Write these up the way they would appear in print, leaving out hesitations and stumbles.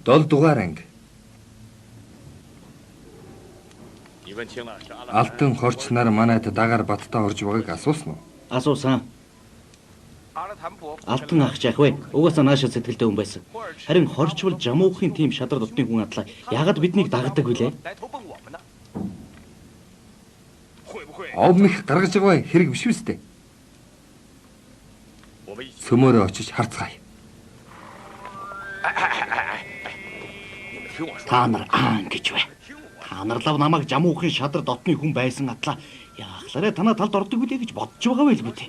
7 дугаар анги. Алтан хорч нар манайд дагаар баттаа орж байгааг асуусан уу? Асуусан. Алтан ах жаах вэ? Угаасаа наашаа сэтгэлтэй хүн байсан. Харин хорчвол жамуухын тим шадар дотны хүн атлаа. Яагаад биднийг дагдаг вүлээ? Ов мих гаргаж байгаа хэрэг биш үстэй. Цөмөөрөө очиж харцгаая. Та нар гэж вэ? Та нар лав намайг жамуухын шадар дотны хүн байсан атлаа. Яахлаарэ танаа талд ордог үлээ гэж бодож байгаа байл би тэ.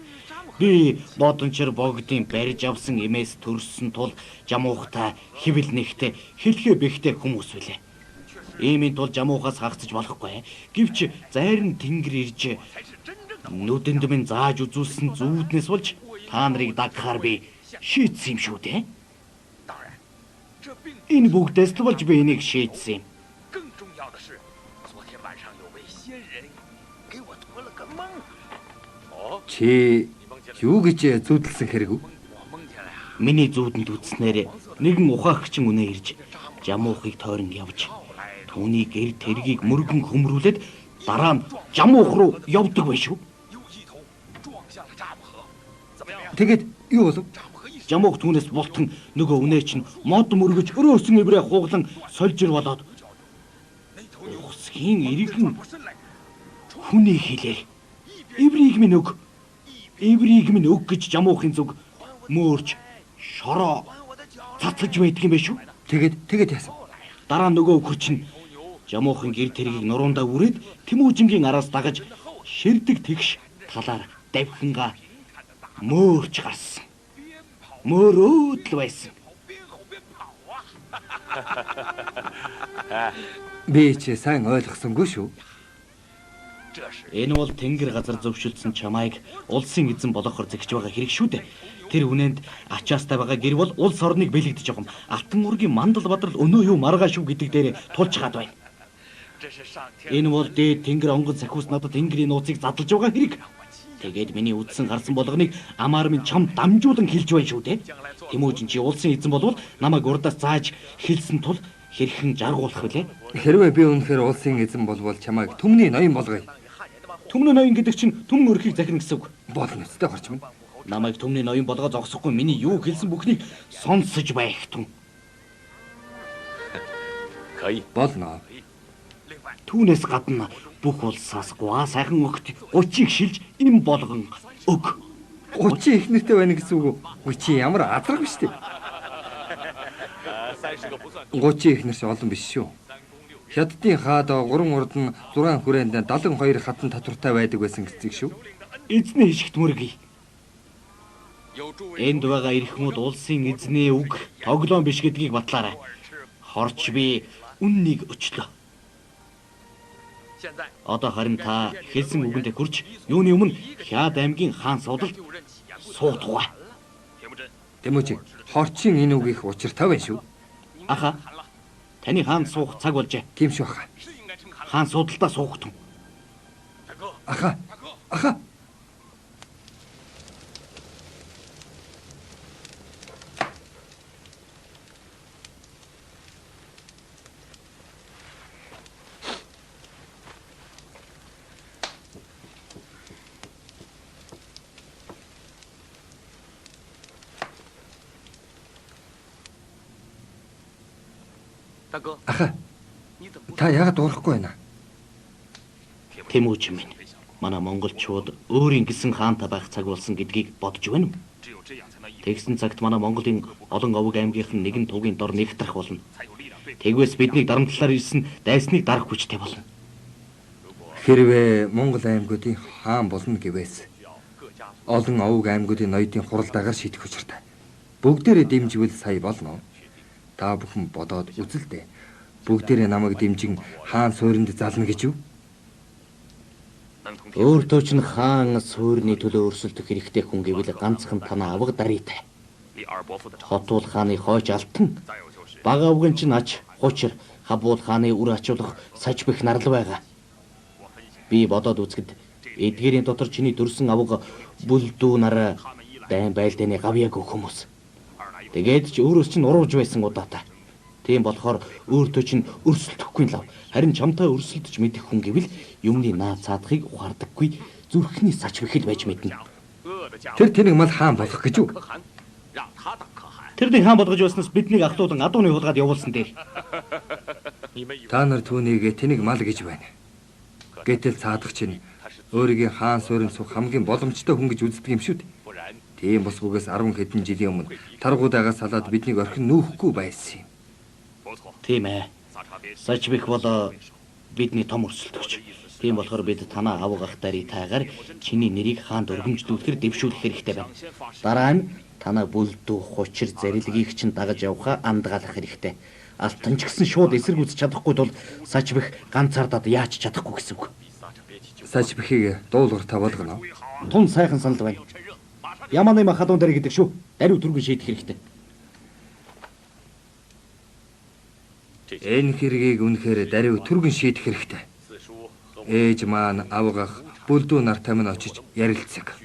Би бодончор богдын барьж авсан эмээс төрсөн тул жамуухтай хэвэл нэгтэй хэлхээ бэхтэй хүмүүс үлээ. Иймийн тул жамуухаас хагцж болохгүй. Гэвч зайрн тэнгэр ирж нүдэнд минь зааж үзүүлсэн зүүднээс болж та нарыг дагахаар би шийдсэн юм шүү дээ. Энэ бүгдээс л болж би энийг шийдсэн юм. Чи юу гэж зүүдэлсэн хэрэг үү? Миний зүүдэнд үтснээр нэгэн ухаагчин үнэ ирж жамуухыг тойрон явж түүний гэр тэргийг мөргөн хөмрүүлээд дараа нь жамуух руу явдаг байх шүү. Тэгээд юу болов? Жамуух түүнээс бултан нөгөө үнэ чинь мод мөргөж өрөөсөн эврээ хуглан сольжир болоод ухсхийн иргэн хүний хэлээр эврийг минь өг гэж жамуухын зүг мөөрч шороо цацалж байдаг юм биш үү? Тэгээд яасан? Дараа нөгөө өхөр чинь жамуухан гэр тэргийг нурундаа үрээд Тэмүүжингийн араас дагаж ширдэг тэгш талаар давхингаа мөөрч гарсан. Мөөрөөд л байсан. Би ч сайн ойлгосонгүй шүү. Энэ бол тэнгэр газар зөвшөлдсөн чамайг улсын эзэн болохоор зэгч байгаа хэрэг шүү дээ. Тэр үнэнд ачаастай байгаа гэр бол улс орныг бэлэгдэж байгаа юм. Алтан ургийн мандал бадрал өнөө юу маргааш шүү гэдэг дээр тулж хаад байна. Энэ бол дээд тэнгэр онгон сахиус надад тэнгэрийн нууцыг задлж байгаа хэрэг. Тэгээд миний үдсэн гарсан болгоныг амаар минь чам дамжуулан хэлж байна шүү дээ. Тэмүүжин чи улсын эзэн болвол намайг урдаас зааж хэлсэн тул хэрхэн жаргуулах вүлээ? Хэрвээ би үнэхээр улсын эзэн болвол чамайг түмний ноён болгоё. Түмний ноён гэдэг чинь түмэн өрхийг захирна гэсэн үг. Болно өстэй хорч минь. Намайг түмний ноён болгоо зогсохгүй миний юу хэлсэн бүхнийг сонсож байх тун. Болно. Түүнээс гадна бүх улсаас гуа сайхан өгт 30-ыг шилж им болгон өг. 30 их нэртэй байна гэсэн үг үү? Чи ямар азраг биш үү? 30 их нэрс олон биш шүү. Хятадын хаад 3 урд нь 6 хүрээнд 72 хатан татвартай байдаг байсан гэцэг шүү. Эзний хишгт мөргий. Энд байгаа эрхмүүд улсын эзний үг тоглоом биш гэдгийг батлаарай. Хорч би үннийг өчлөө. Одоо харин та хэлсэн үгэндээ хүрч юуны өмнө Хяад аймгийн хаан судалд суутгаа. Тэмүүжин, хорчин энэ үгийнх учиртай байна шүү. Аха. Таны хаан суух цаг болжээ. Тийм шүү аха. Хаан судалдаа суух тун. Аха. Аха. Та яагаад дуурахгүй байна? Тэмүүжин минь. Манай монголчууд өөрийн гисэн хаантай байх цаг болсон гэдгийг бодож байна уу? Тэгсэн цагт манай Монголын олон овог аймгийнхан нэгэн тугийн дор нэгтрах болно. Тэгвээс бидний дарамтлалаар ирсэн дайсныг дарах хүчтэй болно. Хэрвээ Монгол аймагуудын хаан болно гэвээс олон овог аймагуудын ноёдын хуралдаагаар шийдэх учиртай. Бүгдээрээ дэмжвэл сая болно. Та бүхэн бодоод үзэлтэй. Бүгдээрээ намайг дэмжин хаан суурьнд зална гэж юу? Өөртөө ч хаан суурьны төлөө өрсөлдөх хэрэгтэй хүн гэвэл ганцхан танаа авга дарийтай. Хотуул хааны хойч алтан. Бага авган ч нач хучир хабуул хааны үр ачуулах саж бэх нарл байгаа. Би бодоод үзэхэд эдгээрийн дотор чиний дөрсөн авга бүлдүү нараа дайн байлдааны гавьяаг хүмүүс. Тэгээд ч өөрөөс чинь урууж байсан удаатай. Тийм болохоор өөртөө чинь өрсөлдөхгүй лав. Харин чамтай өрсөлдөж мэдэх хүн гэвэл юмны наа цаадахыг ухаардаггүй зүрхний сач бэхэл байж мэднэ. Тэр тэнэг мал хаан болох гэж үү? Тэрний хаан болгож байснаас биднийг ахлуулан адууны хулгаад явуулсан дээр. Та нар түүнийг тэнэг мал гэж байна. Гэтэл цаадах чинь өөрийн хаан суурин суух хамгийн боломжтой хүн гэж үздэг юм шүү дээ. Тийм босгоогоос 10 хэдэн жилийн өмнө таргуудаагаас салаад биднийг орхин нүүхгүй байсан юм. Тийм ээ. Сач бэх бол бидний том өрсөлдөгч. Тийм болохоор бид танаа авга ахтари таагаар чиний нэрийг хаанд өргөмжлүүлэхээр дэвшүүлэх хэрэгтэй байна. Дараа нь танаа бүлдүү хучир зарилгийг чинь дагаж явхаа амдгаалах хэрэгтэй. Алтан ч гэсэн шууд эсэргүүцэж чадахгүй тул сач бэх ганцаардаад яаж чадахгүй гэсэн үг. Сач бэхийг дуулуур та болгоно. Тун сайхан санал байна. Яманы махадун дээр гэдэг шүү. Даруй түргэн шийдэх хэрэгтэй. Энэ хэргийг үнэхээр даруй түргэн шийдэх хэрэгтэй. Ээж маань авгах бүлдүү нартай минь очиж ярилцсаг.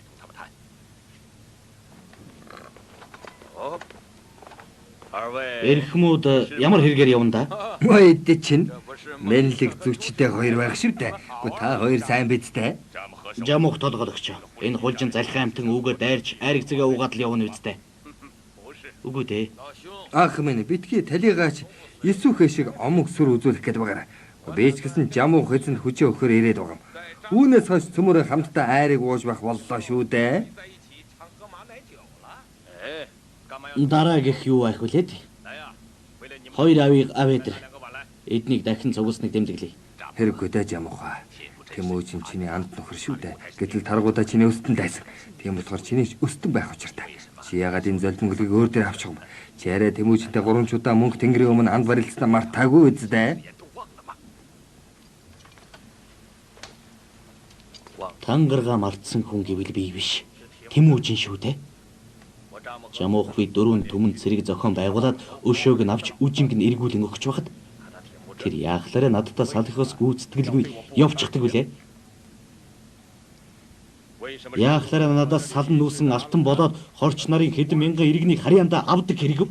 Эрхмүүд ямар хэрэгээр явна да? Мойд чинь мэнлэг зүчтэй хоёр байх шүү дээ. Гэхдээ та хоёр сайн бидтэй. Жамуух толгойлогч. Энэ хулжин залхин амтан үүгээр дайрч айрэг зэгээ угаад л явна үсттэй. Үгүй дээ. Ах минь битгий талигаач Исүхэ шиг омог сүр үзүүлэх гээд байгаарай. Би ч гэсэн жамуух эзэнд хүчээ өгөхөр ирээд байгаа юм. Үүнээс хойш цөмөрө хамтдаа айрыг ууж байх боллоо шүү дээ. Дараа гэх юу байх вүлээд? Хоёр авийг авэдэр. Эднийг дахин цугсныг дэмдэглэе. Хэрэггүй даа жамууха. Тэмүүж чиний анд нөхөр шүү дээ. Гэтэл таргуудаа чиний өстөн дайсан. Тийм болохоор чиний өстөн байх учиртай. Чи яагаад энэ золимоглыг өөр дээр авчих юм? Чи арай тэмүүжинтэй 3 удаа мөнгө тэнгэрийн өмнө анд барилдснаа мартаагүй үздэ. Тангаргаа мартсан хүн гэвэл би биш. Тэмүүжин шүү дээ. Жамуух би дөрвөн түмэн цэрэг зохион байгуулад өшөөг нь авч үжинг нь эргүүлэн өгч байхад тэр яахлаараа надтай салхиос гүйцэтгэлгүй явчихдаг үлээ. Яахлаараа надаас салан нүүсэн алтан болоод хорч нарын хэдэн мянган иргэнийг харьяандаа авдаг хэрэг.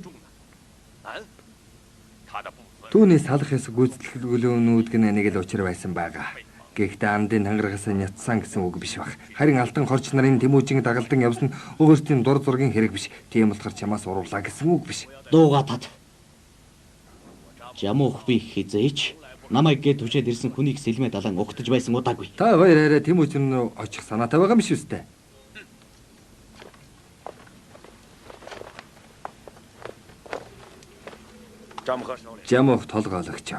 Түүний салхиос гүйцэтгэлгүйнүүд гэнэ нэг л учир байсан байгаа. Гэхдээ андын хангарахаас нятсан гэсэн үг биш баг. Харин алтан хорч нарын тэмүүжин дагалдан явсан өөрсдийн дур зургийн хэрэг биш. Тийм болохоор чамаас уруулаа гэсэн үг биш. Дуугаа тат. Жамуух би хизээч намайг гээд түшээд ирсэн хүнийг сэлмээ далан угтаж байсан удаагүй. Та хоёр арай тэмүүжин рүү очих санаатай байгаа юм шүү дээ. Жамуух толгойлогч.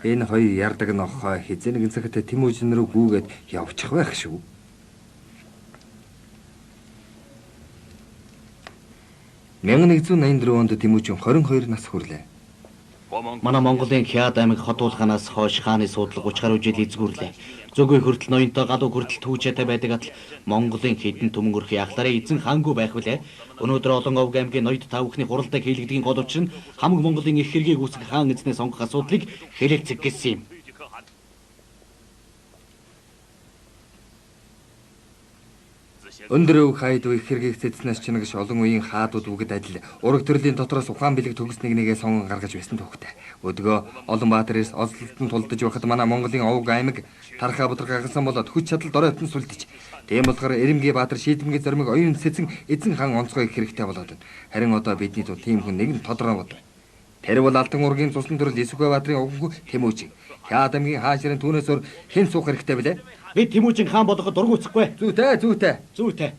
Энэ хоёр ярдаг нохой хизээ нэгэн цагт тэмүүжин рүү гүүгээд явчих байх шүү. Мянган 1984 онд тэмүүжин 22 нас хүрлээ. Манай Монголын Хяад аймаг хотуулханаас хойш хааны суудлага 30 гаруй жил эзгүүрлээ. Зөгийн хүртэл ноёнтой гадуу хүртэл түүчээтэй байдаг атал Монголын хэдэн түмэн өрх яхлаараа эзэн хаангүй байх вүлээ. Өнөөдөр олон овг аймгийн ноёд тав бүхний хуралдаа хийлэгдгийн гол учир нь хамаг Монголын их хэргийг үүсгэх хаан эзнээ сонгох асуудлыг хэлэлцэх гэсэн юм. Өндөр өв хайд их хэргийг цэцнээс чингэж олон үеийн хаадууд үгэд адил ураг төрлийн дотроос ухаан бэлэг төгс нэгээ сонгон гаргаж байсан төвхтэй. Өдгөө олон баатарээс ослолтон тулдаж байхад манай Монголын овг аймаг тархаа бодрог агасан болоод хүч чадал доройтон сүлдэж. Тийм болохоор Эрэмгийн баатар шийдэмгийн зоримог оюун сэцэн эзэн хаан онцгой их хэрэгтэй болоод байна. Харин одоо бидний тул тийм хүн нэг нь тодорхой бод. Тэр бол алтан ургийн цусан төрөл Исүхэ баатарын овгонгүй Тэмүүжин. Хяад аймгийн хаан ширэн түүнээс өөр хэн суух хэрэгтэй бэлээ? Би Тэмүүжин хаан болгоход дургуутсахгүй. Зүйтэй.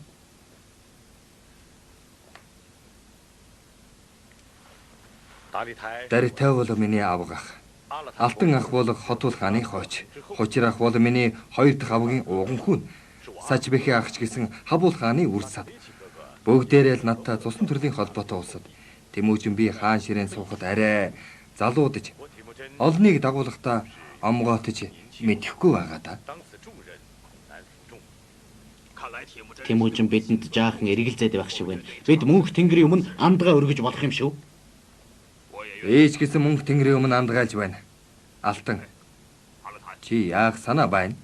Даритай бол миний авгах. Алтан ах бол хотул хааны хойч. Хучир ах бол миний хоёр дахь авгийн ууган хүн. Сач бэхи ахч гэсэн хабуул хааны үр сад. Бүгдээрээ л надтай цусан төрлийн холбоотой улсад. Тэмүүжин би хаан ширээн суухад арай залуудаж олныг дагуулгахдаа омгоотж мэдэхгүй байгаа да. Тэмүүжин бидэнд жаахан эргэлзээд байх шиг байна. Бид мөнх тэнгэрийн өмнө андгаа өргөж болох юм шүү. Ээж гэсэн мөнх тэнгэрийн өмнө андгаалж байна. Алтан. Чи яах санаа байна?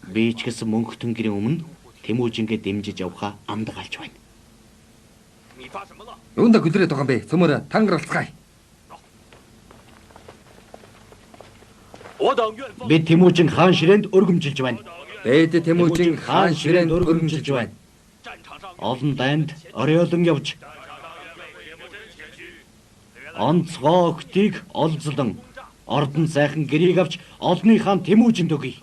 Би ч гэсэн мөнх тэнгэрийн өмнө Тэмүүжингээ дэмжиж явхаа андгаалж байна. Юунда гүлрээд байгаа юм бэ? Цөмөр тангаралцгаая. Би Тэмүүжин хаан ширээнд өргөмжилж байна. Бид Тэмүүжин хаан ширээнд өргөмжилж байна. Олон дайнд орёолон явж онцгой өгтийг олзлон ордон сайхан гэрийг авч олны хаан Тэмүүжинд өгье.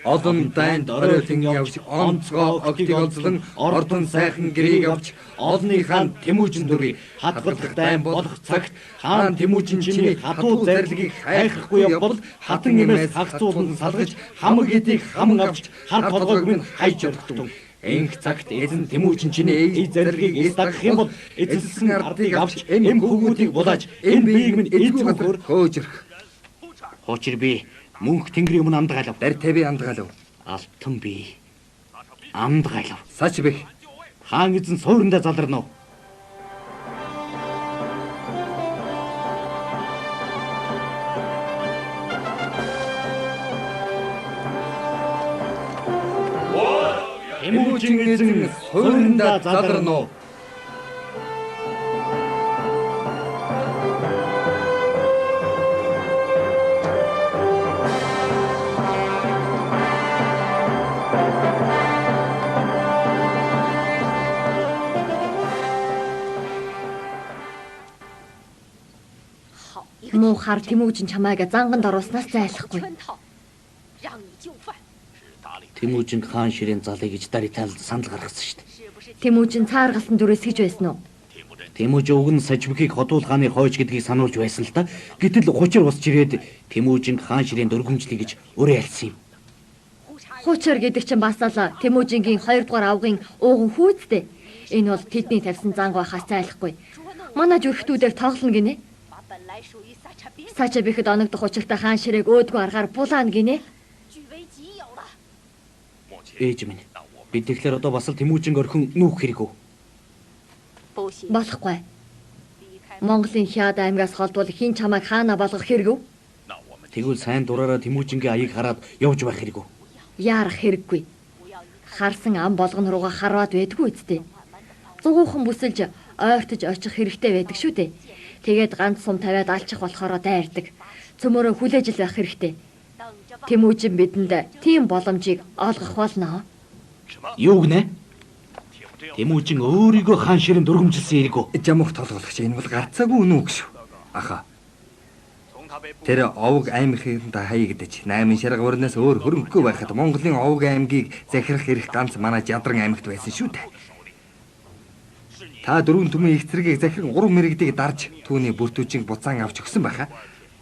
Олон дайнд оройлон явж онцгой огтыг олзлон ордон сайхан гэрийг авч олны хаан Тэмүүжинд өргөе. Хатгалах дайн болох цагт хаан Тэмүүжин чиний хатуу зарилгийг хайхгүй явбал хатан эмээс хагцуулан салгаж хамаг эдийг хаман авч хар толгойг минь хайж өргөдөн. Энх цагт эзэн Тэмүүжин чиний зарилгийг эс дагах юм бол эзэлсэн ардыг авч эм хөвгүүдийг булааж энэ биеийг минь эзгүй газар хөөж ирэх. Хоочир би мөнх тэнгэрийн өмнө амдгалав. Дартай би амдгалав. Алтан би амдгалав. Сач бэх. Хаан эзэн суурандаа заларна уу? Тэмүүжин эзэн суурандаа заларна уу? Муухаар Тэмүүжин чамайг занганд оруулснаас зайлахгүй. Тэмүүжин хаан ширээн залъя гэж даритаал санал гаргасан шүү дээ. Тэмүүжин цааргалсан дүрээс гэж байсан уу? Тэмүүж өвгөн сажбхийг хотуул хааны хойч гэдгийг сануулж байсан л та. Гэтэл хучир босч ирээд Тэмүүжин хаан ширээнд өргөмжлөе гэж өөрөө альсан юм. Хуучир гэдэг чинь бас л Тэмүүжингийн 2 дугаар авгын ууган хүүцтэй. Энэ бол тэдний тавьсан занг байхаас зайлахгүй. Манай зүрхтүүдээр тоглоно гинэ. Сача бихэд оногдох учиртай хаан ширээг өөдгөө аргаар булаана гинэ. Ээж минь. Бид тэгэхээр одоо бас л Тэмүүжин орхин нүүх хэрэг үү? Болохгүй. Монголын Хяад аймгаас холдвол хин чамайг хаана болгох хэрэг үү? Тэгвэл сайн дураараа Тэмүүжингийн аяыг хараад явж байх хэрэг үү? Яарах хэрэггүй. Харсан ам болгон руугаа харваад байдгүй үсттэй. Зугуухан бүсэлж ойртож очих хэрэгтэй байдаг шүү дээ. Тэгээд ганц сум тавиад алчих болохоро дайрдаг. Цөмөрөө хүлээж л байх хэрэгтэй. Тэмүүжин бидэнд тийм боломжийг олгох болно. Юу гинэ? Тэмүүжин өөрийгөө хаан ширээнд өргөмжилсэн хэрэг үү? Жамуух толгойлогч энэ бол гарцаагүй үнэн үг шүү. Аха. Тэр овг аймгийн хаяа гэдэж 8 шарга өрнөөс өөр хөрөнгөгүй байхад Монголын овг аймгийг захирах эрх ганц манай Жадран аймагт байсан шүү дээ. Та дөрвөн түмэн их зэргийг захиран 3 мэрэгдийг дарж түүний бүртүүчийг буцаан авч өгсөн байхаа.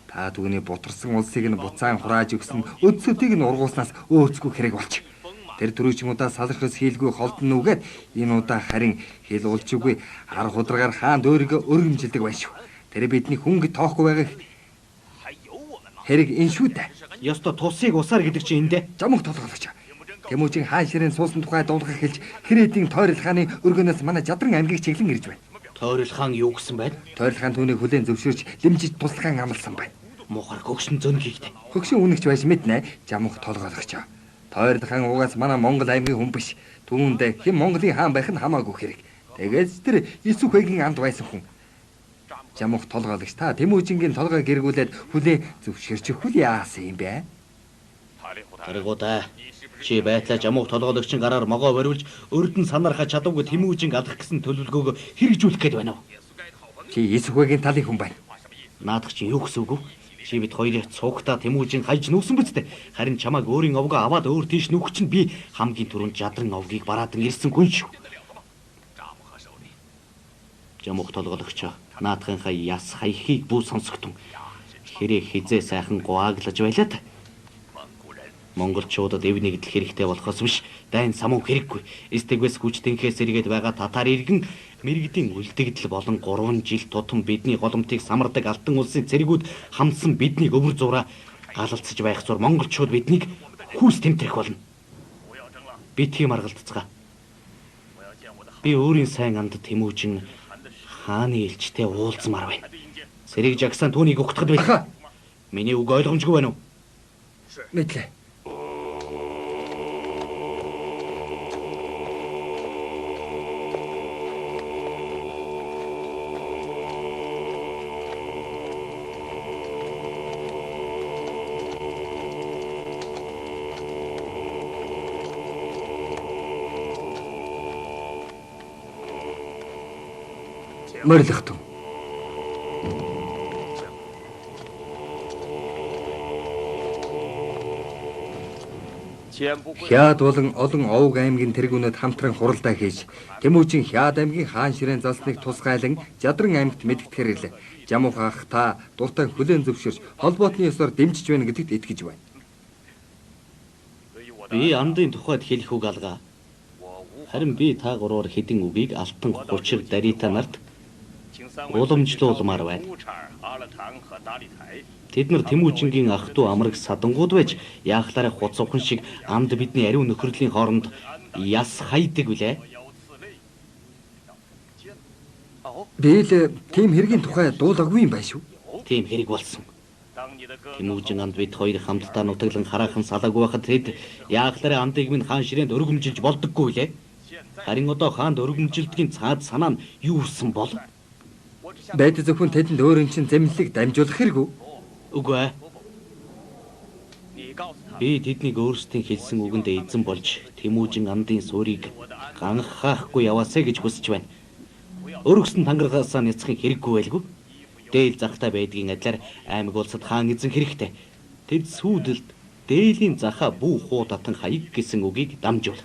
Та түүний бутарсан улсыг нь буцаан хурааж өгсөн өдсөдийг нь ургууснаас өөрцгүй хэрэг болч. Тэр түрүүчийн удаа салрахс хийлгүй холдон нүгээд энэ удаа харин хэл уулчгүй ар хударгаар хаанд өөрийгөө өргөмжилдэг байна шүү. Тэр бидний хүнг тоохгүй байгаа хэрэг энэ шүү дээ. Ёстой тусыг усаар гэдэг чинь эндэ. Жамуух толгойлогч. Тэмүүжин хаан ширээн суусан тухай дуулгах хэлж Хэрэтийн Тойрол хааны өргөнөөс манай Жадран аймгийг чиглэн ирж байна. Тойрол хаан юу гэсэн байна? Тойрол хаан түүнийг хүлээн зөвшөөрч лимжиж туслахын амласан байна. Муухар гөгшин зөн хийгдэ. Хөгшин үнэгч байж мэднэ. Жамуух толгойлогч. Тойрол хаан угаас манай Монгол аймгийн хүн биш. Түүнд хэн Монголын хаан байх нь хамаагүй хэрэг. Тэгээд тэр Исүхэгийн анд байсан хүн. Жамуух толгойлогч та Тэмүүжингийн толгой гэргүүлээд хүлээ зөвшөөрч хүл яасан юм бэ? Харагуудаа. Чи байтлаа жамуух толгойлогчийн гараар могоо бариулж өрдөн санаархаа чадваргүй Тэмүүжинг алах гэсэн төлөвлөгөөг хэрэгжүүлэх гээд байна уу? Чи Исүхэгийн талын хүн байна. Наадах чи юу гэсэн үг вэ? Чи бид хоёрыг цугтаа Тэмүүжин хайж нүүсэн биз дээ. Харин чамайг өөрийн овгоо аваад өөр тийш нүүх чинь би хамгийн түрүүнд Жадран овгийг бараадан ирсэн хүн шүү. Жамуух толгойлогч наадахынхаа яс хаяхыг бүү сонсогдсон. Хэрэг хизээ сайхан гуаглаж байлаа та. Монголчуудад эв нэгдэл хэрэгтэй болохоос биш дайн самуу хэрэггүй. Стегвэс хүчтэнхээс эргээд байгаа татар иргэн мэрэгдийн үлдэгдэл болон 3 жил тутам бидний голомтыг самардаг алтан улсын цэргүүд хамсан бидний өвөр зураа галалцж байх зур монголчууд биднийг хүүс тэмтрэх болно. Би тийм аргалцгаа. Би өөрийн сайн анд Тэмүүжин хааны элчтэй уулзмаар байна. Сэрэг жагсаан түүнийг өгтөхөд байл. Миний үг ойлгомжгүй байна уу? Мэдлээ. Морилготон. Хяад болон олон овг аймгийн тэргүүнүүд хамтран хуралдаа хийж Тэмүүжин Хяад аймгийн хаан ширээн залсныг тусгайлан Жадран аймагт мэдгэтгэхэр ирлээ. Жамуух ах та дуртай хүлээн зөвшөөрч холбоотны ёсоор дэмжиж байна гэдэгт итгэж байна. Би амдын тухайд хэлэх үг алгаа. Харин би та гурваар хэдин үгийг алтан гучир дарита нарт уламжлуулмаар байна. Тэд нар Тэмүүжингийн ах トゥ амраг садангууд байж яахлаараа хуцуухан шиг амд бидний ариун нөхрөлийн хооронд яс хайдаг үлээ. Би л тийм хэргийн тухай дуулаагүй юм байна шүү. Тийм хэрэг болсон. Тэмүүжин амд бид хоёр хамтдаа нутаглан хараахан салаагүй байхад тэд яахлаараа амдыг минь хаан ширээнд өргөмжилж болдоггүй үлээ. Харин одоо хаанд өргөмжилдгийн цаад санаа нь юу гэсэн бол? Байд зөвхөн тэдэнд өөрийн чинь зэмлэлийг дамжуулах хэрэггүй. Үгүй ээ. Би тэднийг өөрсдийн хэлсэн үгэндээ эзэн болж Тэмүүжин амдын суурийг ганхаахгүй яваасаа гэж хүсэж байна. Өргөсөн тангарагасаа няцахын хэрэггүй байлгүй. Дээл захтай байдгийн адилаар аймаг улсад хаан эзэн хэрэгтэй. Тэд сүйдэлд дээлийн захаа бүү хуу татан хаяг гэсэн үгийг дамжуул.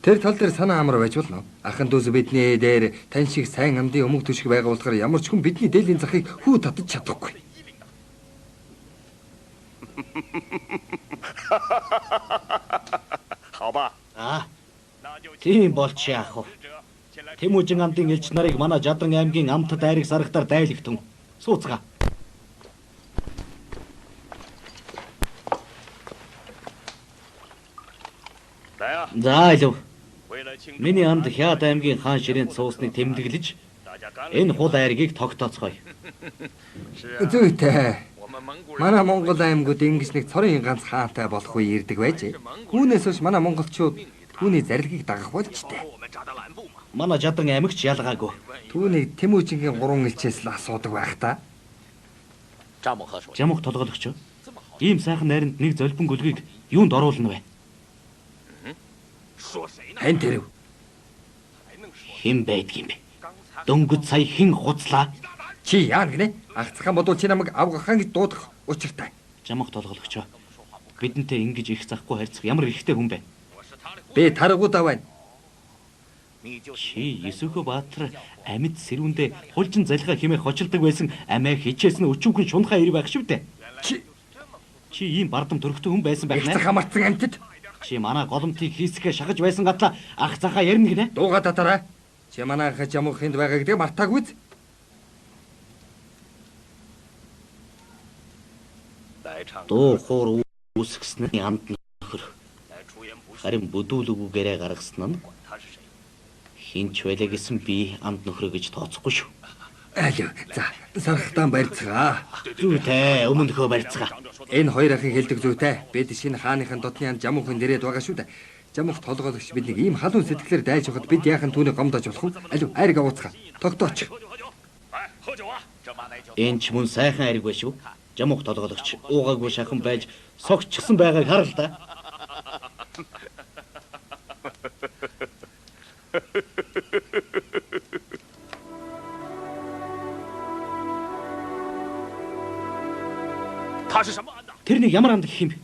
Тэр тал дээр санаа амар байж болно. Ахын дүүс бидний дээр тань шиг сайн амдын өмг төшиг байгаа болохоор ямар ч хүн бидний дээлийн захыг хүү татаж чадахгүй. Тийм болч яах вэ? Тэмүүжин амдын элч нарыг манай Жадран аймгийн амтд айрыг сарагтаар дайлагтун. Сууцгаа. За илүү. Миний амд Хяад аймгийн хаан ширээнд суусныг тэмдэглэж энэ хул айргийг тогтооцгоё. Зүйтэй. Манай Монгол аймагуд ингэж нэг цорын ганц хаантай болох үе ирдэг байж. Түүнээс хойш манай монголчууд түүний зарилгийг дагах болжтэй. Манай Жадран аймагч ялгаагүй. Түүнийг Тэмүүжингийн 3 элчээс л асуудаг байх та. Жамуух толгойлогч. Ийм сайхан найранд нэг золбин гөлгийг юунд оруулна вэ? Хэн тэрв? Хэн байдгийм бэ? Дөнгөж сая хэн хуцлаа? Чи яа гинэ? Агцхан бодвол чи намайг авгахаа гэж дуудах учиртай. Жамуух толгойлогч. Бидэнтэй ингэж их захгүй харьцах ямар ихтэй хүн бэ? Би таргуудаа байна. Чи Есүхэ Баатар амьд сэрүүндээ хулжин залхаа хэмээх хочилдог байсан амиа хичээсэн өчүүхэн шунхаа ир байх шүү дээ. Чи ийм бардам төрхтөн хүн байсан байх нэ? Их хамарцсан амьтад. Чи манай голомтыг хийсгээ шахаж байсан гатлаа ах захаа ярина гинэ. Дууга татараа. Чи манай ах Жамуухынд байгаа гэдэг мартаагүй. Дуу хуур үүсгэсний амд нөхөр. Харин бүдүүлгүүгээрээ гаргасан нь хинч байлаа гэсэн би амд нөхрөө гэж тооцохгүй шүү. Алив. За, сархтан барьцгаа. Зүйтэй, өмнөхөө барьцгаа. Энэ хоёр ахын хэлдэг зүйтэй. Бид шинэ хааныхын дотны анд Жамуухын дээрээд байгаа шүү дээ. Жамуух толгойлогч биднийг ийм халуун сэтгэлээр дайж явахад бид яахан түүнийг гомдож болох вэ? Алив, айрыг авууцгаа. Тогтооч. Энэ ч мөн сайхан айрыг байна шүү. Жамуух толгойлогч уугаагүй шахан байж согчсон байгааг хар л да. Тэрнийг ямар амд гэх юм бэ?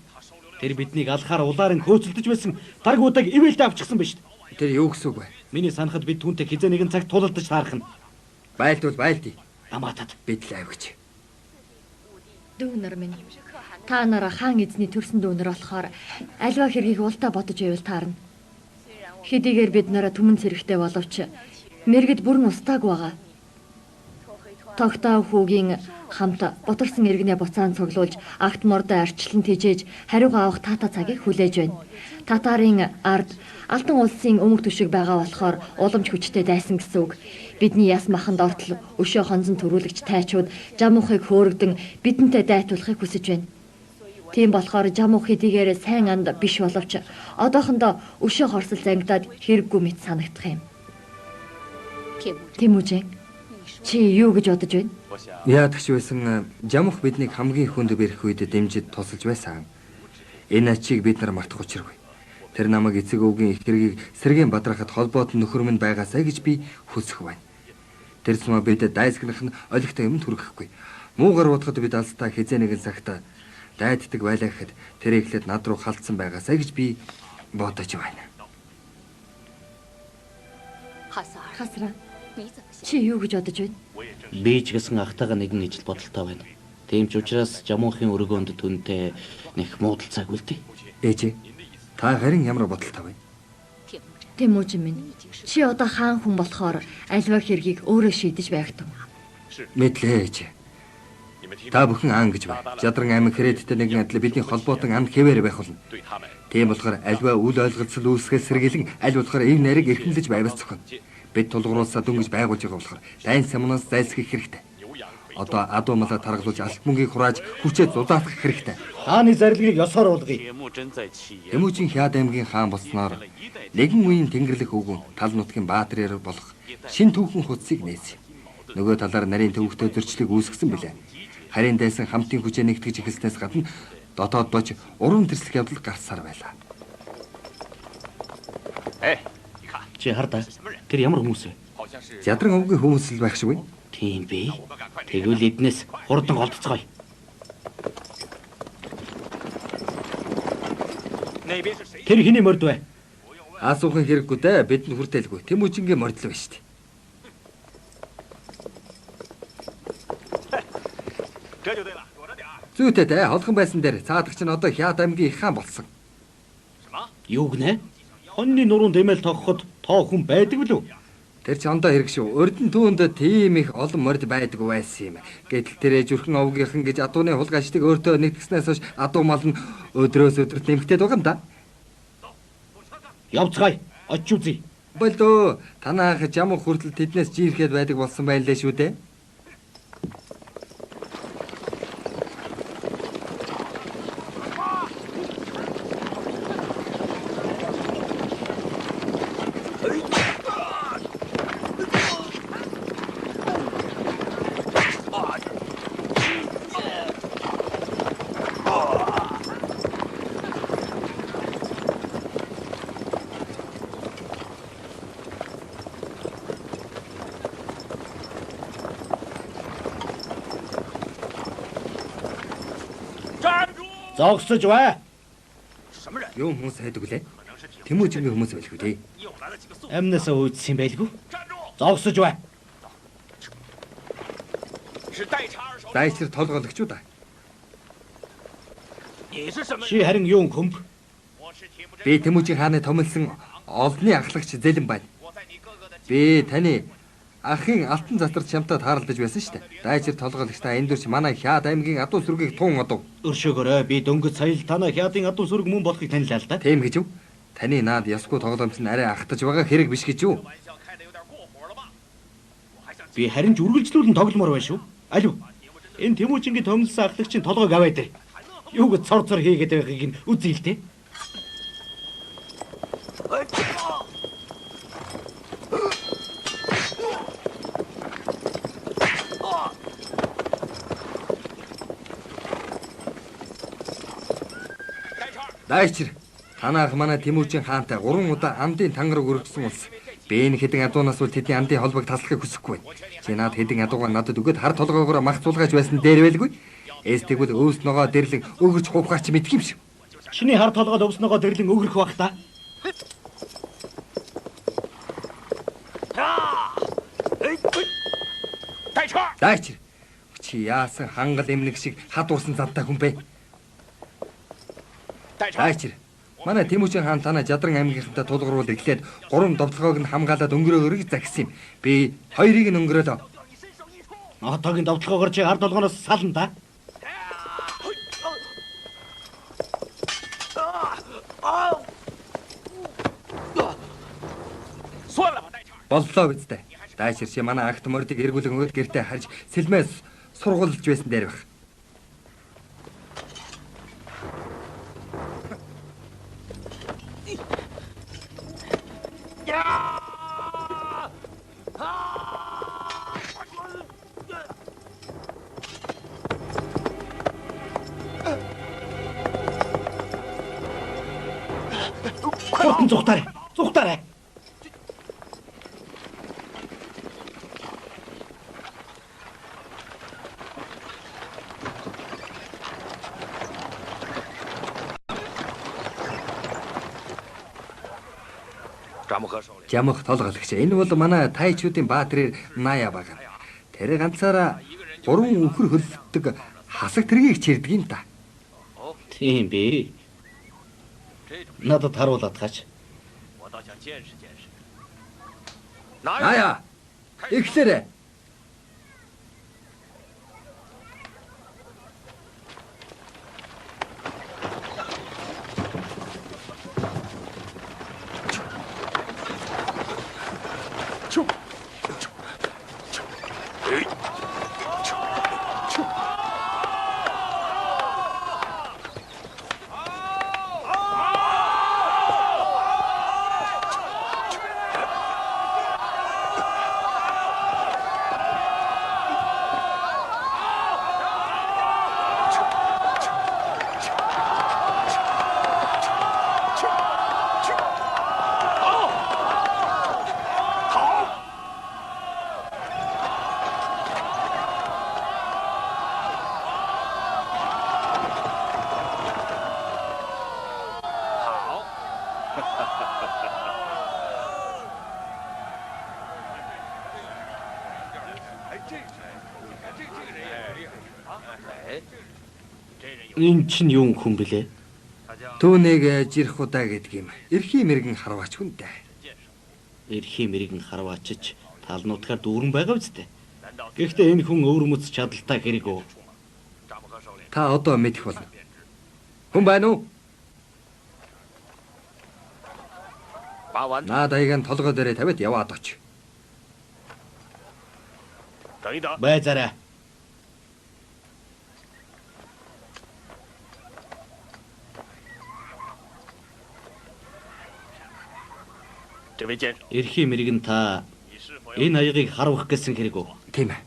Тэр биднийг алхаар улаар нь хөөцөлдөж байсан даргуудыг ивэлдэ авчихсан биз дээ. Тэр юу гэсэн үг вэ? Миний санахад бид түүнтэй хизээ нэгэн цагт тулалдаж таарах нь. Байлдвал байлдъя. Амаатад Бид л авигч. Дүүнэр минь. Та нараа хаан эзний төрсөн дүүнэр болохоор альва хэргийг улдаа бодож байвал таарна. Хэдийгээр бид нараа түмэн зэрэгтэй боловч мэрэгд бүрэн устааг байгаа. Тогтоо хүүгийн хамт бутарсан иргэнэ буцаан цуглуулж агт мордоо арчлан тижээж хариугаа авах тата цагийг хүлээж байна. Татарын ард Алтан улсын өмг төшиг байгаа болохоор уламж хүчтэй дайсан гэсэн үг. Бидний яс маханд ортол өшөө хонзон төрүүлэгч тайчууд Жамуухыг хөөргдөн бидэнтэй дайтуулахыг хүсэж байна. Тийм болохоор Жамуух хэдийгээр сайн анд биш боловч одоохондоо өшөө хорсол зангидаад хэрэггүй мэт санагдах юм. Тэмүүжин, чи юу гэж бодож байна? Яадагч байсан Жамуух биднийг хамгийн хүнд бэрх үед дэмжиж тусалж байсан. Энэ ачийг бид нар мартах учиргүй. Тэр намайг эцэг өвгийн их хэргийг Сэргийн бадрахад холбоот нөхөр минь байгаасаа гэж би хүсэх байна. Тэр сумаа бидэд дайсагнах нь олигтой юмд хүрэхгүй. Муугар бодоход бид алстаа хизээ нэгэн цагта дайддаг байлаа гэхэд тэр эхлээд над руу халтсан байгаасаа гэж би бодож байна. Хасраа. Чи юу гэж бодож байна? Би ч гэсэн ахтайгаа нэгэн ижил бодолтой байна. Тийм ч учраас жамуухын өргөөнд түнтэй нэг муудалцаагүй л дээ. Ээжээ, та харин ямар бодолтой байна? Тэмүүжин минь. Чи одоо хаан хүн болохоор альва хэргийг өөрөө шийдэж байх тун. Мэдлээ ээжээ. Та бүхэн аан гэж бай. Жадран аймаг Хэрэдтэй нэгэн адил бидний холбоотон амт хэвээр байх болно. Тийм болохоор альва үл ойлголцол үүсгээс сэргийлэн аль болохоор ив нарийг эрхэмлэж байвас зохино. Бид тулгууруулсаа дүнгиж байгуулж байгаа болохоор дайн самнаас зайлсхийх хэрэгтэй. Одоо адуу малаа таргалуулж алт мөнгийг хурааж хүчээ зузаатгах хэрэгтэй. Хааны зарилгыг ёсоор уулгая. Тэмүүжин Хяд аймгийн хаан болсноор нэгэн үеийн Тэнгэрлэх өвгөн тал нутгийн баатараар болох шин түүхэн хуцсыг нээсэн. Нөгөө талаар нарийн төвөгтэй зөрчлийг үүсгэсэн билээ. Харин дайсан хамтын хүчээ нэгтгэж эхэлснээс гадна дотоод бож уран тэрслэх явдал гарсаар байлаа. Чи хар да. Тэр ямар хүмүүс вэ? Жадран өвгийн хүмүүс л байх шиг байна. Тийм бэ. Тэгвэл эднээс хурдан голдцгоё. Тэр хиний морд вэ? Асуухан хэрэггүй дээ. Бидэнд хүртэлгүй. Тэмүүжингийн мордл байна шүү дээ. Зүйтэй дээ. Холхон байсан дээр цаадаг чинь одоо Хяд аймгийн их хаан болсон. Юу гинэ? Хоньны нуруунд эмээл тогхоход тоо хүн байдаг билүү? Тэр чи ондоо хэрэг шүү. Урдын түүнд тийм их олон морд байдаг байсан юм. Гэтэл тэр ээжүрхэн овгийнхан гэж адууны хулгайчдыг өөртөө нэгтгэснээс хойш адуу мал нь өдрөөс өдөрт нэмэгдээд байгаа юм да. Явцгаая. Очиж үзье. Болдоо танаах жамуу хүртэл тэднээс жирэхэд байдаг болсон байлээ шүү дээ. Зогсож бай. Юу хүмүүс хайдаг лээ? Тэмүүжингийн хүмүүс байлгүй дээ. Амнасаа үүдсэн юм байлгүй. Зогсож бай. Дайчир толгойлогч уу да. Чи харин юу хөмб? Би Тэмүүжин хааны томилсон олонний ахлагч Зэлэн байна. Би таны ахын алтан затарч шамтаа тааралдаж байсан шүү дээ. Дайчир толгойлогчтай энэ дөрч манай Хяд аймгийн адуу сүргийг тун одов. Өршөөгөөрэй. Би дөнгөж сая л танаа Хядын адуу сүрэг мөн болохыг танилаа л да. Тийм гэж юу? Таны наад ёсгүй тоглоомч нь арай ахтаж байгаа хэрэг биш гэж юу? Би харин ч үргэлжлүүлэн тогломоор байна шүү. Алив. Энэ Тэмүүжингийн томилсон ахлагчийн толгойг аваад ир. Юу гэж цор хийгээд байгааг нь үзье л дээ. Дайчир, танаах манай Тэмүүжин хаантай 3 удаа амдын тангараг өргөсөн улс. Би энэ хэдэн адуунаас бол тэдний амдын холбоог таслахыг хүсэхгүй байна. Чи наад хэдэн адуугаар надад өгөөд хар толгоогоор махцуулгаж байсан дээр байлгүй. Эс тэгвэл өөс ногоо дэрлэн өгөрч хувхаач мэдх юм шиг. Чиний хар толгойд өвс ногоо дэрлэн өгөрөх бах та. Дайчир, чи яасан хангал эмнэг шиг хад урсан зантай хүн бэ? Дайчир, манай Тэмүүжин хаан танаа Жадран аймгийнхантай тулгууруул эхлээд 3 довтлогоог нь хамгаалаад өнгөрөөгөр гэж загсан юм. Би 2-ыг нь өнгөрөөлөө. Одоогийн довтлогоогоор чи хар толгоноос сална да. Боллоо биз дээ. Дайчир чи манай агт мордыг эргүүлэн өгөөд гэртээ харж сэлмээс сургуулж байсан дээр байх. Хурдан зүхтаарай. Зүхтаарай. Жамх толгойлогч. Энэ бол манай тайчуудын баатрын Ная баг. Тэр ганцаараа 3 үхэр хөлдөг хасаг тэргийг чирдэг юм та. Тийм би. Надад харуулад гаач. Ная. Ихлээрэ. Энэ чинь юу хүн блэ? Түүнийг жирэх удаа гэдэг юм. Эрхийн мэрэгэн харваач хүнтэй. Эрхийн мэрэгэн харваачиж талнуудгаар дүүрэн байгаа үстэй. Гэхдээ энэ хүн өвөрмөц чадaltaй хэрэг үү? Та одоо мэдэх болно. Хүн байна уу? Наадайг нь толгой дээрээ тавиад яваад оч. Байзаарай. Эрхийн мэрэгэн та энэ аягийг харуулах гэсэн хэрэг үү? Тийм ээ.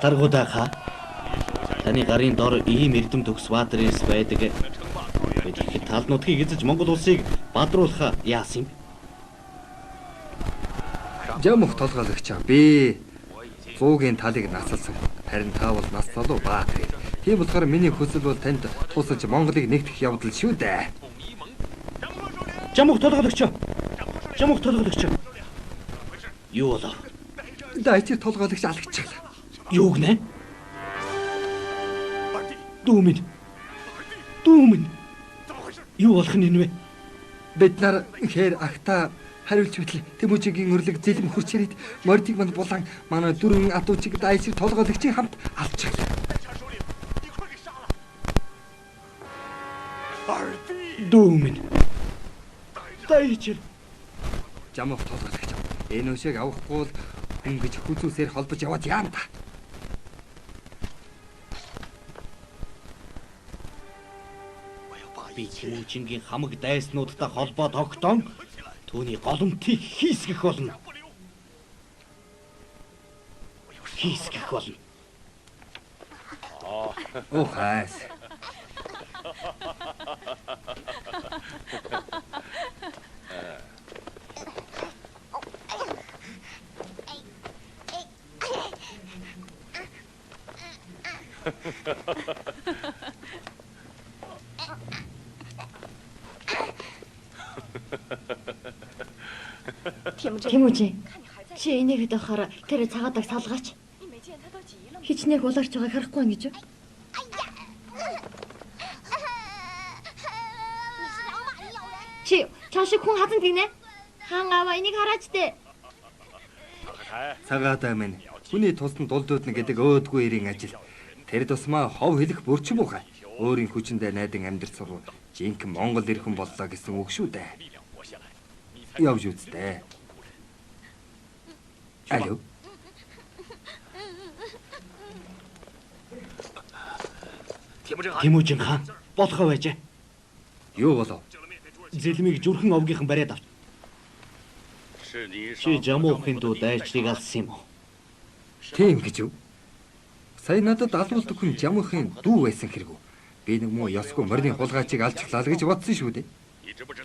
Таргуудаа таны гарын дор ийм эрдэм төгс баатрис байдаг. Тэгэхэд талнуудыг эзэж Монгол улсыг бадруулах яасан юм? Жамх толгойлогч би 100-гийн талыг насалсан. Харин та бол нас залуу баатар. Тийм болохоор миний хүсэл бол танд тусалж Монголыг нэгтгэх явдал шүү дээ. Жамх толгойлогч. Жамх толгойлогч. Юу болов? Дайчир толгойлогч алгачглаа. Юу гэнэ? Дүүмэн. Дүүмэн. Юу болох нь вэ? Бид нар хээр ахта хариулж битлээ. Тэмүүжигийн өрлөг зэлэм хурч ирээд мордиг манд булан манай дөрвөн адуучиг дайчир толгойлогчийн хамт алчглаа. Дүүмэн. Дайчир. Жамх толгойлогч. Энэ өшөөг авахгүй бол ингэж хүзүүсээр холбож яваад яам та. Би Тэмүүжингийн хамаг дайснуудтай холбоо тогтоон түүний голомтыг хийсгэх болно. Хийсгэх болно. Ухаас. Тэмүүжин. Чи энийг дэхаар тэр цагаадаг салгаач. Хичнээх улаарч байгааг харахгүй юм гэж юу? Чи чаашиг хүн хазан гинэ? Хаан аваа энийг хараач дээ. Цагаатаа минь хүний тусанд дулдуудна гэдэг өөдгүй эрийн ажил. Тэр тусмаа хов хэлэх бүрчим ухаа. Өөрийн хүчиндээ найдан амьдрал сурвал жинхэнэ Монгол ирхэн боллоо гэсэн үг шүү дээ. Явж үзтээ. Алло. Тэмүүжин хаан болохоо байжээ. Юу болов? Зэлмийг зүрхэн овгийнхан бариад авч. Чи Жамуухын дүү дайчрыг алсан юм уу? Тийм гэж юу? Сая надад алуулдаг хүн Жамуухын дүү байсан хэрэг үү? Би нэг муу ёсгүй морины хулгайчийг алчглаа л гэж бодсон шүү дээ.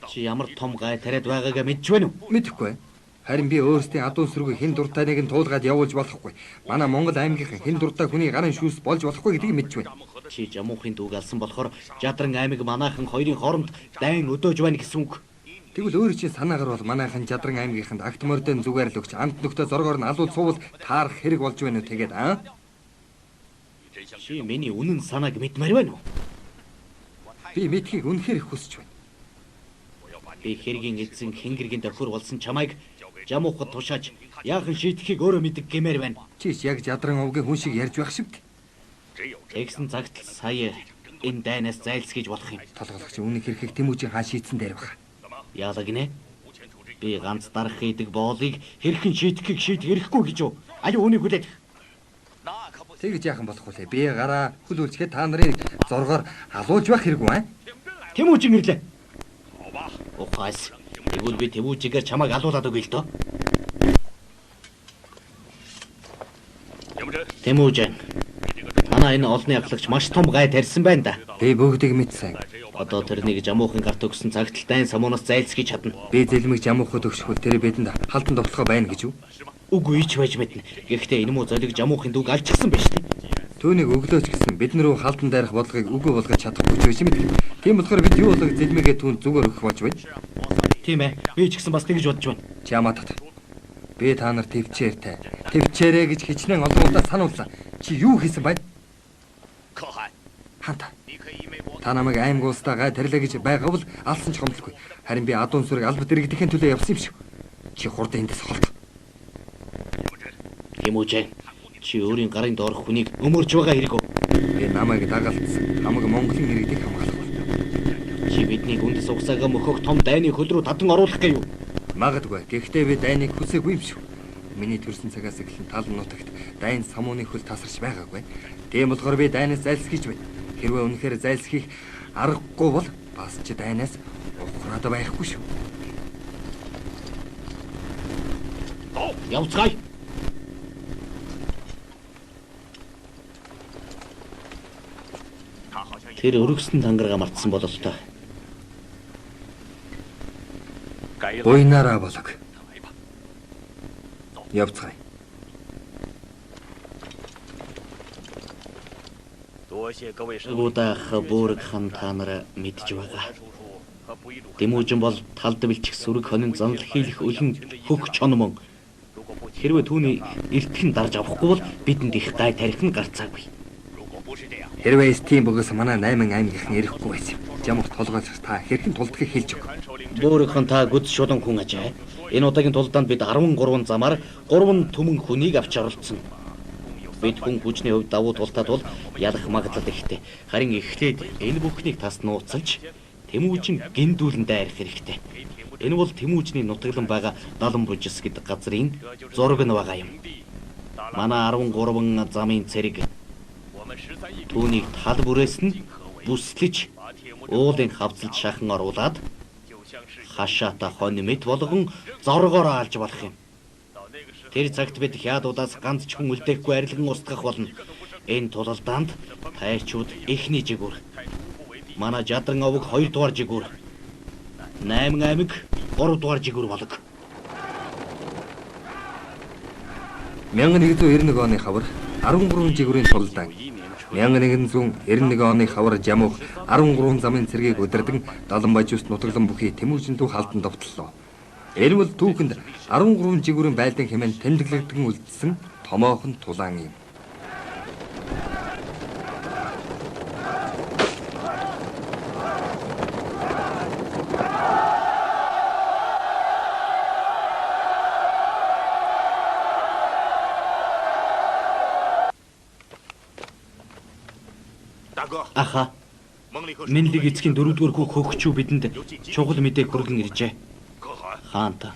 Чи ямар том гай тариад байгаагаа мэдж байна уу? Мэдэхгүй. Харин би өөрсдийн адуун сүргүй хэн дуртайныг нь туулгаад явуулж болохгүй. Манай Монгол аймгийн хэн дуртай хүний гарын шүүс болж болохгүй гэдгийг мэдж байна. Чи жамуухын дүүг алсан болохоор Жадран аймаг манайхан хоёрын хооронд дайн өдөөж байна гэсэн үг. Тэгвэл өөрөө чи санаагаар бол манайхан Жадран аймгийнханд агт мордын зүгээр л өгч амт нөхдөд зоргоор нь алуул суувал таарах хэрэг болж байна уу тэгээд аа? Чи миний үнэн санааг мэдмээр байна уу? Би мэдхийг үнэхээр их хүсэж байна. Би хэргийн эзэн Хингэргийн тохир болсон чамайг жамуухад тушааж яахан шийдэхийг өөрөө мэдэг гэмээр байна. Чи ч яг Жадран овгийн хүн шиг ярьж байх шиг. Тэгсэн цагт сая энэ дайнаас зайлсхийж болох юм. Толгойлогч үнэн хэрхийг Тэмүүжийн хаан шийдсэн дээр баг. Яалаг нэ? Би ганц дарах хийдэг боолыг хэрхэн шийдэхийг шийдэх хэрэггүй гэж юу? Аюу үнийг хүлээж. Тэгж яахан болох вэ? Би гараа хөл үлчгээд та нарын зоргоор алуулж байх хэрэггүй аа? Тэмүүжин ирлээ. Ухаас. Тэгвэл би Тэмүүжигээр чамайг алуулаад өгье л дөө. Тэмүүжин. Танаа энэ олонний ахлагч маш том гай тарьсан байна да. Би бүгдийг мэдсэн. Одоо тэрнийг жамуухын гарт өгсөн цагт л дайн самуунаас зайлсхийж чадна. Би зэлмэг жамуухад өгшгөл тэр бидэнд халдан довтлохоо байна гэж юу? Үгүй ч байж мэднэ. Гэхдээ энэ муу золиг жамуухын дүүг алчихсан байж тээ. Түүнийг өглөөч гэсэн бид нар халдан дайрах бодлогыг үгүй болгож чадахгүй ч биш мэд. Тийм болохоор бид юу болгох зэлмэгээ түүнд зүгээр өгөх болж байна. Тийм ээ. Би ч гэсэн бас тэгж бодож байна. Чамаа тат. Би та нар төвчээртэй. Төвчээрээ гэж хичнээн олон удаа сануулсан. Чи юу хийсэн бэ? Ханта. Та намайг аймаг улсдаа гай тарилаа гэж байгаа бол алсан ч гомдлохгүй. Харин би адуун сүрэг албат иргэдэхин төлөө явсан юм шүү. Чи хурдан эндээс холт. Тэмүүжин. Чи өөрийн гарын доорх хүнийг өмөрж байгаа хэрэг үү? Би намайг дагалдсан. Хамаг Монголын иргэдийг хамгаалах бол. Чи биднийг үндэс угсаага мөхөх том дайны хөл рүү татан оруулах гэв юу? Магадгүй. Гэхдээ би дайныг хүсээгүй юм шүү. Миний төрсэн цагаас эхлэн тал нутагт дайн самууны хөл тасарч байгаагүй. Тийм болохоор би дайнаас зайлсхийж байна. Хэрвээ үнэхээр зайлсхийх аргагүй бол бас ч дайнаас ухраад байхгүй шүү. Явцгаая. Тэр өргөсөн тангараа мартсан болол та. Буйнараа болог. Явцгаая. Удаах бүрэг хан та нараа мэдж байгаа. Тэмүүжин бол талд бэлчих сүрэг хонин занал хийх өлөн хөх чономон. Хэрвээ түүний эртхэн дарж авахгүй бол бидэнд их гай тарих нь гарцаагүй. Хэрвээ стим бөгөөс манай 8 аймгийнхан ирэхгүй байсан юм. Жамх толгойлж та хэрхэн тулдгийг хэлж өг. Бүрэг хан та гүд шулан хүн ажээ. Энэ удаагийн тулдаанд бид 13 замаар 3 түмэн хүнийг авч оролцсон. Бид хүн хүчний хувьд давуу тултаад бол ялах магадлал ихтэй. Харин эхлээд энэ бүхнийг тас нууцалж Тэмүүжин гиндүүлэн дайрах хэрэгтэй. Энэ бол Тэмүүжний нутаглан байгаа Далан бужис гэдэг газрын зураг нь байгаа юм. Манай 13 замын цэрэг түүнийг тал бүрээс нь бүслэж уулын хавцалд шахан оруулаад хашаата хонь мэд болгон зоргоор алж болох юм. Тэр цагт бид хяадуудаас ганц ч хүн үлдээхгүй арилган устгах болно. Энэ тулалдаанд тайчууд эхний жигүүр. Манай Жадран овог 2 дугаар жигүүр. 8 аймаг 3 дугаар жигүүр болог. 1191 оны хавар 13 жигүүрийн тулалдаан. 1191 оны хавар жамуух 13 замын цэргийг удирдан Даланбажуус нутаглан бүхий Тэмүүжин дүү халдан довтлоо. Энэ бол түүхэнд 13 жигүүрийн байлдан хэмээн тэмдэглэгдэн үлдсэн томоохон тулаан юм. Аха. Мэнлиг эцгийн 4-р хүүг хөгчүү бидэнд чухал мэдээг хүргэн иржээ. Хаанта.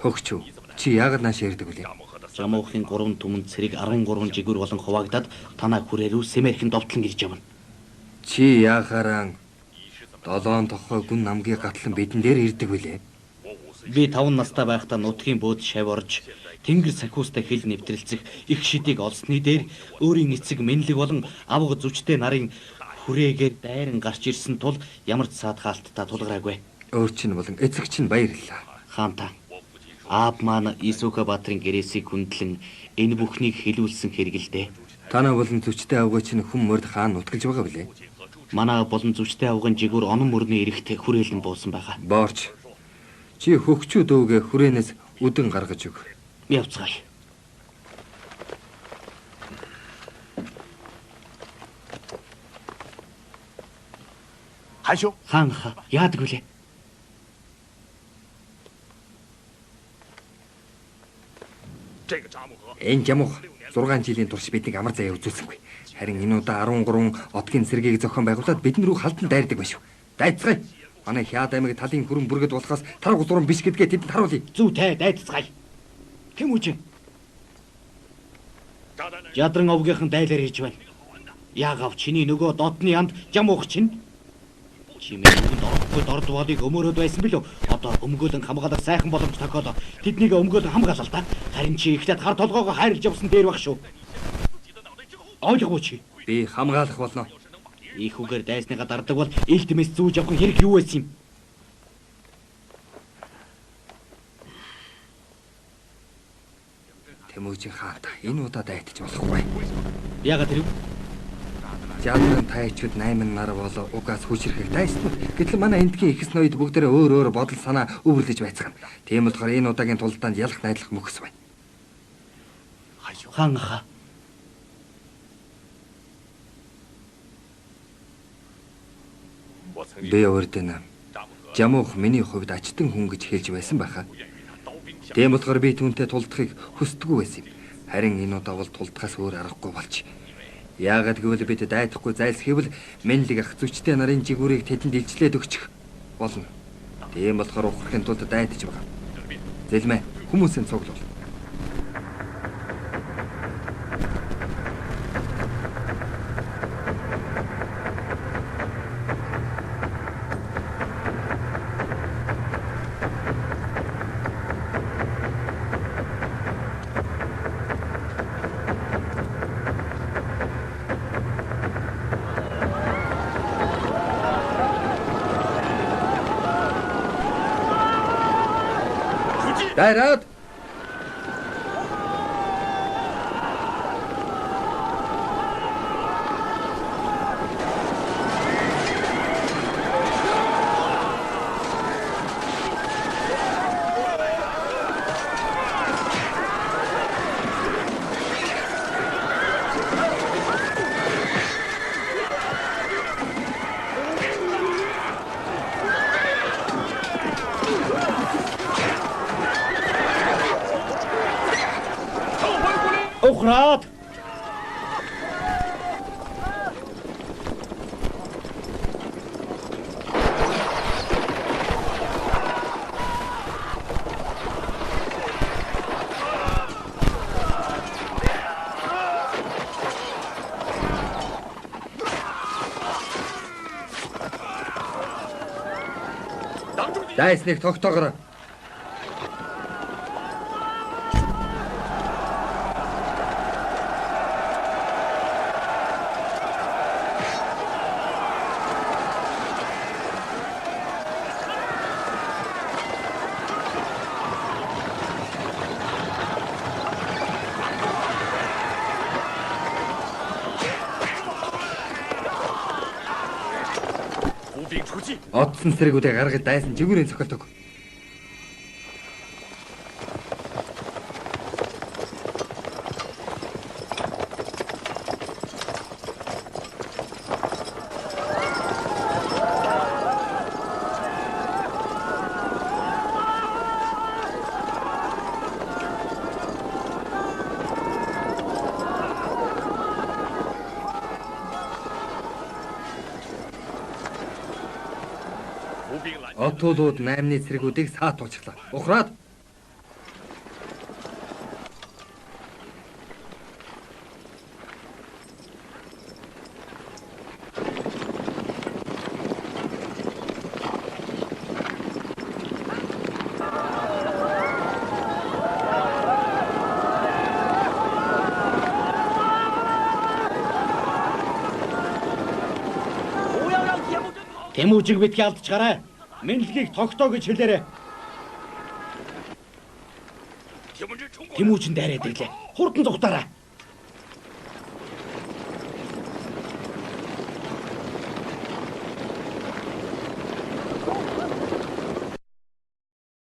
Хөгчүү. Чи яагаад нааш ярьдаг вэ? Жамуухын 3 түмэн цэрэг 13 жигүүр болон хуваагдаад танаа хүрээрүү Сэмэрхэн довтлон ирж явна. Чи яахаараа 7 тохой гүн намгийн гатлан бидэн дээр ирдэг вүлээ? Би 5 настай байхдаа нутгийн бөөд шав орж тэнгэр сахиустай хил нэвтрэлцэх их шидийг олсны дээр өөрийн эцэг мэнлэг болон авга зүчтэй нарын хүрээгээр дайран гарч ирсэн тул ямар ч саадхаалттай тулгараагүй. Өөрчин болон эцэг чинь баярлалаа. Хаантаа. Аав маань Исүхэ баатрын гэрээсийг хүндлэн энэ бүхнийг хэлүүлсэн хэрэгэлдэ. Танаа болон зүчтэй авгаа чинь хүм морд хаан нутгалж байгаа билээ. Манай болон зүчтэй авган жигүүр онон мөрний эрэхт хүрээлэн буусан байгаа. Боорч. Чи хөгчүүд өвгөө хүрээнээс үдэн гаргаж өг. Явцгаая. Хаан яадаг вүлээ? Энэ жамуух 6 жилийн турш биднийг амар заяа үзүүлсэнгүй. Харин энэ удаа 13 одгийн цэргийг зохион байгуулад бидний рүү халдан дайрдаг байшв. Дайцгаая. Манай Хяад аймаг талын хүрэн бүргэд болохоос тарга зурам биш гэдгээ тэдэнд харуулъя. Зүг дайцгаая. Тэм үжин. Ядран овгийнхан дайлаар хийж байна. Яагав чиний нөгөө додны янд жамуух чинь? Чимээ дордгүй дордволыг өмөрөөд байсан билүү? Одоо өмгөөлөн хамгаалах сайхан боломж тохиолоо. Тэднийг өмгөөлөн хамгаалал та. Харин чи ихлэд хар толгоогоо хайрлж явсан дээр баг шүү. Ойлгооч чи. Би хамгаалах болно. Их үгээр дайсныга дардаг бол илтмэс зүүж явах хэрэг юу байсан юм? Тэмүүжин хаата энэ удаа дайтаж болохгүй. Яагаад тэр? Жаадрын тайчуд 8 нар болоо угаас хүчрэхийг дайснууд. Гэтэл манай эндгийн ихэс ноёд бүгдээрээ өөр бодол санаа өвөрлөж байцгаана. Тийм болохоор энэ удаагийн тулдаанд ялах найдлах мөхс байна. Хаан хаа. Би өөртөө жамуух миний хувьд ачтан хүн гэж хэлж байсан байхаа. Тийм болохоор би түүнтэй тулдахыг хүсдэггүй байсан юм. Харин энэ удаа бол тулдахаас өөр аргагүй болж. Яагаад гэвэл бид дайдахгүй зайлсхийвэл мэнлэг ах зүчтэй нарын жигүүрийг тэдэнд илчлээд өгчих болно. Тийм болохоор ухрахын тулд дайдаж байгаа. Зэлмэ хүмүүсийн цуглуул. Дайраад. Ухраад. Дайсныг тогтоогоор. Одсон цэргүүдээ гаргаж дайсан жигүүрийн цохилдог. Отуулууд 8-ны цэргүүдийг саатуулчихлаа. Ухраад. Тэмүүжиг битгий алдчихаарай. Мэдлэгийг тогтоо гэж хэлээрэй. Тэмүүжин дайраад ирлээ. Хурдан зүгтаараа.